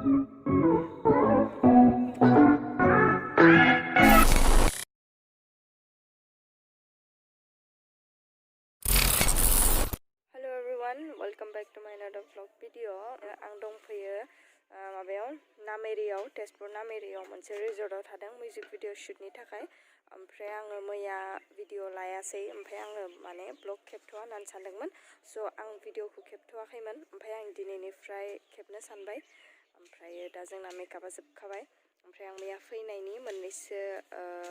Hello everyone, welcome back to my another vlog video. आं दंफैयो माबायाव नामेरियाव तेजपुर नामेरियाव मोनसे रिजर्टआव थादों मिउजिक भिडिअ शुटनि थाखाय ओमफ्राय आङो मैया भिडिअ लायासै ओमफ्राय आङो माने ब्लग खेबथ'आ होननानै सानदोंमोन स' आं भिडिअखौ खेबथ'आखैमोन ओमफ्राय आं दिनैनिफ्राय खेबनो सानबाय ओमफ्राय दा जोंना मेकआपआ जोबखाबाय ओमफ्राय आं मैया फैनायनि मोननैसो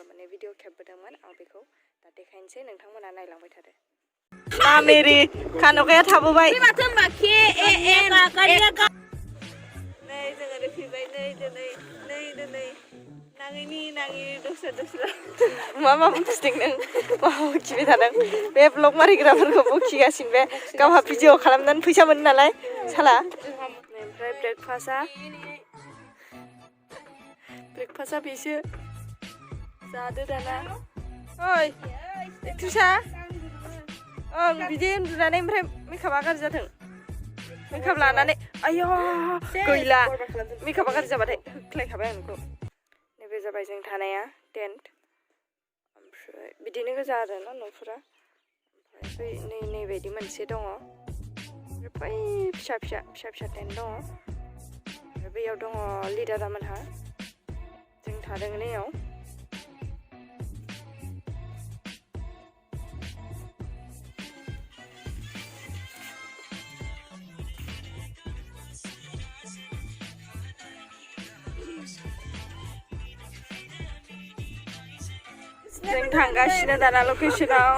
माने भिडिअ खेबबोदोंमोन आं बेखौ दा देखायनोसै नोंथांमोना नायलांबाय थादो नामेरि खान'खाया थाबोबाय नै जोङो फैबाय नै दिनै नाङै दस्रा मा बुंथिदों नों मा बुंथिबाय थादों बे ब्लग मारिग्राफोरखौ बुंथिगासिनो बे गावहा भिडिअ खालामनानै फैसा मोनो नालाय साला ओमफ्राय ब्रेकफास्टआ बेसो जादो दाना ओइ एक्ट्रिसा ओं बिदि उन्दुनानै ओमफ्राय मेकआपआ गाज्रि जाथों मेकआप लानानै आयौ गैला मेकआपआ गाज्रि जाबाथाय होख्लायखाबाय आं नोंखौ नैबे जाबाय जों थानाया टेन्ट ओमफ्राय बिदिनो गोजा आरोना न'फोरा ओमफ्राय नैबायदि मोनसे दङ ओमफ्राय फिसा टेन्ट दङ ओमफ्राय बैयाव दङ लिडारा मोनहा जों थादों नैयाव जों थांगासिनो दाना लकेसनाव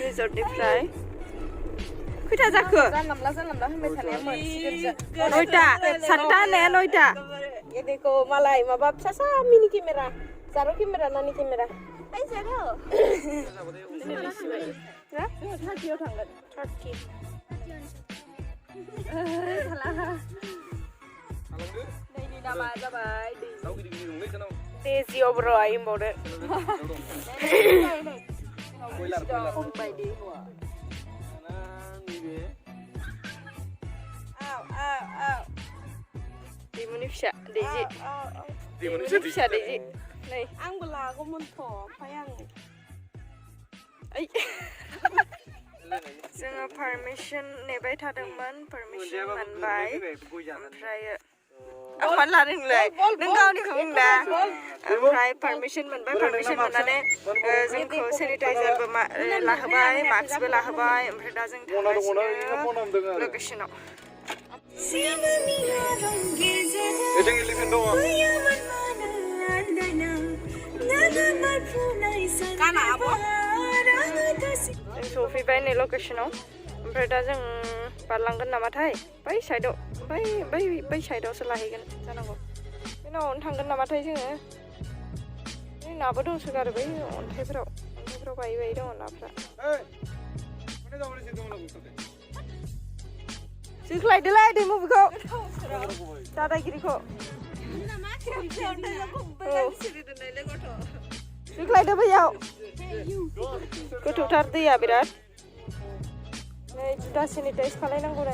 रिजर्टनिफ्राय खैथा जाखो जानला होनबाय थानाया मोनसिगोन 9टा 7टा होननाया 9टा एदेखौ मालाय माबा फिसा मिनि केमेरा जारो केमेरा नानि केमेरा ओइ जारो हा 30आव थांगोन 30 दैनि दामा जाबाय Desi obro ayo mbode. Di manusia, Desi. Di manusia Desi. Nih. Ang belagu mentok, payang. Ay. जोङो permission नेबाय थादोंमोन permission मोनबाय ओमफ्राय आं मान लादों नोंलाय नों गावनिखौ बुंदा ओमफ्राय permission मोनबाय permission मोननानै जोंखौ सेनिटाइजारबो लाहोबाय मास्कबो लाहोबाय ओमफ्राय दा जों थांगासिनो लकेसनाव जों सफैबाय नै लकेसनाव ओमफ्राय दा जों बारलांगोन नामाथाय बै साइडआव बै साइडआवसो लाहैगोन जानांगौ बे नावनो थांगोन नामाथाय जोङो नै नाबो दंसोगारो बै अन्थाइफोराव बायै दङ नाफ्रा जोख्लायदोलाय दैमु बेखौ दादागिरिखौ जोख्लायदो बैयाव गोथौथार दैया बिराद नै दा सेनिटाइज खालायनांगौ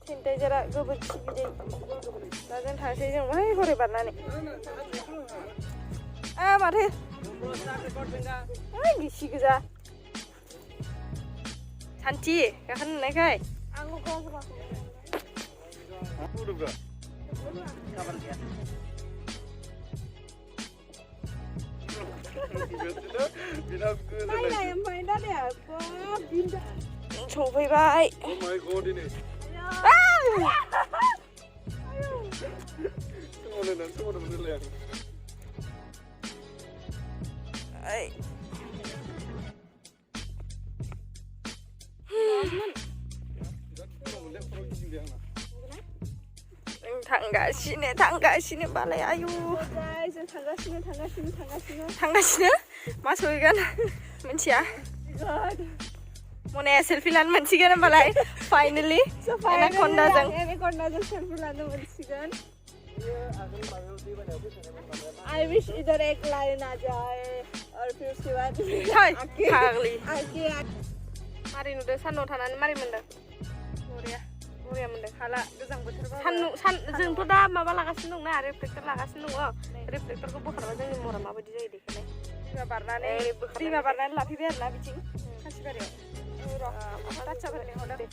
सेनिटाइजारा गोबोरखि बिदै दा जों थांसै जों बै हरै बारनानै माथो गिसि गोजा सान्थि गाखोनो मोननायखाय सफैबाय थांगासिनो बालाय आयु जों थांगासिनो मा सहैगोन मिथिया मनाया सेल्फि लानो मोनसिगोन होनबालाय फाइनाली एनाकन्डाजों सेल्फि लानो मोनसिगोन I wish इधर एक लाइन आ जाए और फिर उसके बाद मारै नुदों सानदुं थानानै मारै मोनदों बरिया बरिया मोनदों हाला गोजां बोथोरबा जोंथ' दा माबा लागासिनो दंना रिफ्लेक्टर लागासिनो दङ रिफ्लेक्टरखौ बोखारबा जोंनि महरा माबायदि जायो देखायलाय दैमा बारनानै लाफैबाय आरोना बिथिं खासिबारियाव बाच्चाफोरनि हरदे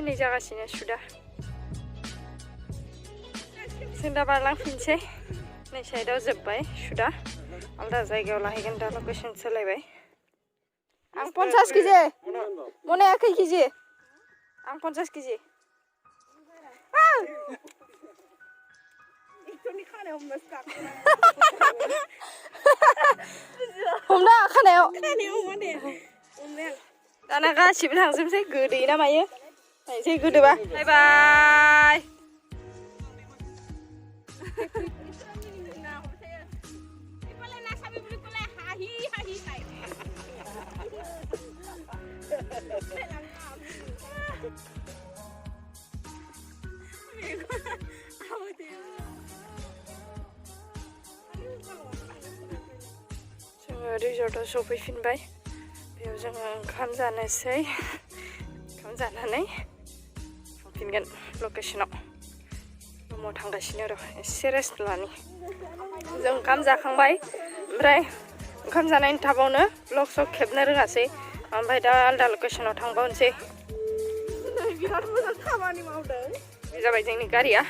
नै जागासिनो सुदा जों दा बारलांफिनसै नै साइडआव जोब्बाय सुदा आलदा जायगायाव लाहैगोन दा लकेसन सोलायबाय आं 50 केजि मनाया खै केजि आं 50 केजि हमना खानायाव दाना गासिबो थांजोबसै गोदै ना मायो नायसै गोदोबा बाय बाय जोङो रिजर्टआव सफैफिनबाय बेयाव जोङो ओंखाम जानोसै ओंखाम जानानै थांफिनगोन लकेसनाव रुमाव थांगासिनो र' एसे रेस्ट लानि जों ओंखाम जाखांबाय ओमफ्राय ओंखाम जानायनि थाबावनो ब्लग सग खेबनो रोङासै ओमफ्राय दा आलदा लकेसनाव थांबावनोसै बिराद मोजां खामानि मावदों बे जाबाय जोंनि गारिया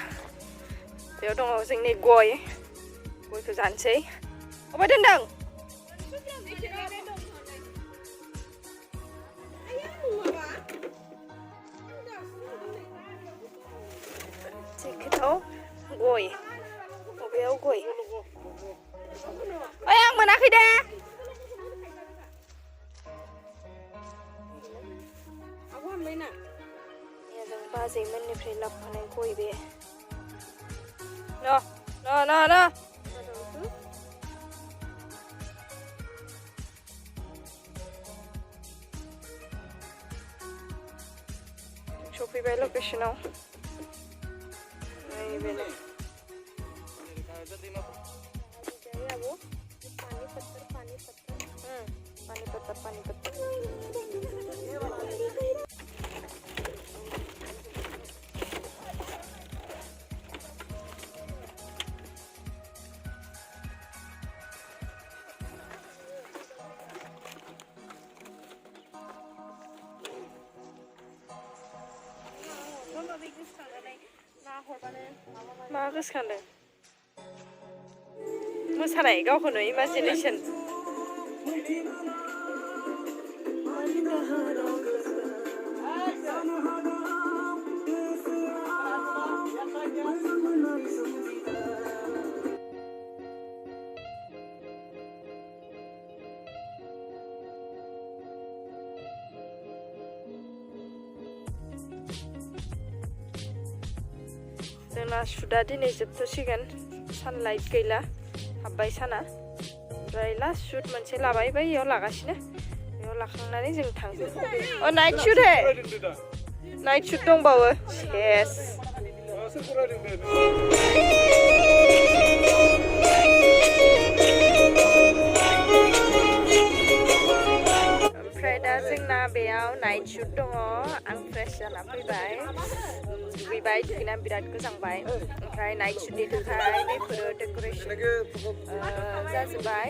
बेयाव दङ जोंनि गयखौ जानोसै अबाय दोनदों जेकेटआव गय बबेयाव गय ओइ आं मोनाखै दे जों बाजैमोननिफ्राय लाबोनाय गय बे न सफैबाय लकेसनाव पानी पत्थर मा गोसोखांदों मोसानाय गावखौनो इमाजिनेसन जोंना सुदा दिनै जोबथ'सिगोन सानलाइट गैला हाबबाय साना ओमफ्राय लास्ट शुट मोनसे लाबाय बैयाव लागासिनो बेयाव लाखांनानै जों थांगोन अ नाइट शुट हे नाइट शुट दंबावो सेस ओमफ्राय दा जोंना बेयाव नाइट शुट दङ आं फ्रेश जाना फैबाय दुगैबाय दुगैनानै बिराद गोजांबाय ओमफ्राय नाइट शुटनि थाखाय बेफोरो डेक'रेसन जाजोब्बाय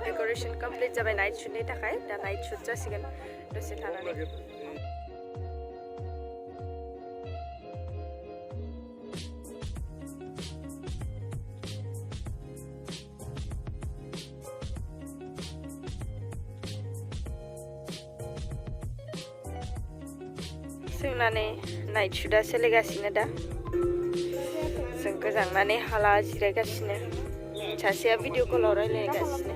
डेक'रेसन कमप्लिट जाबाय नाइट शुटनि थाखाय दा नाइट शुट जासिगोन दसे थानानै जोंना नै नाइट शुटआ सोलिगासिनो दा जों गोजांनानै हाला जिरायगासिनो सासेया भिडिअ कलाव रायलायगासिनो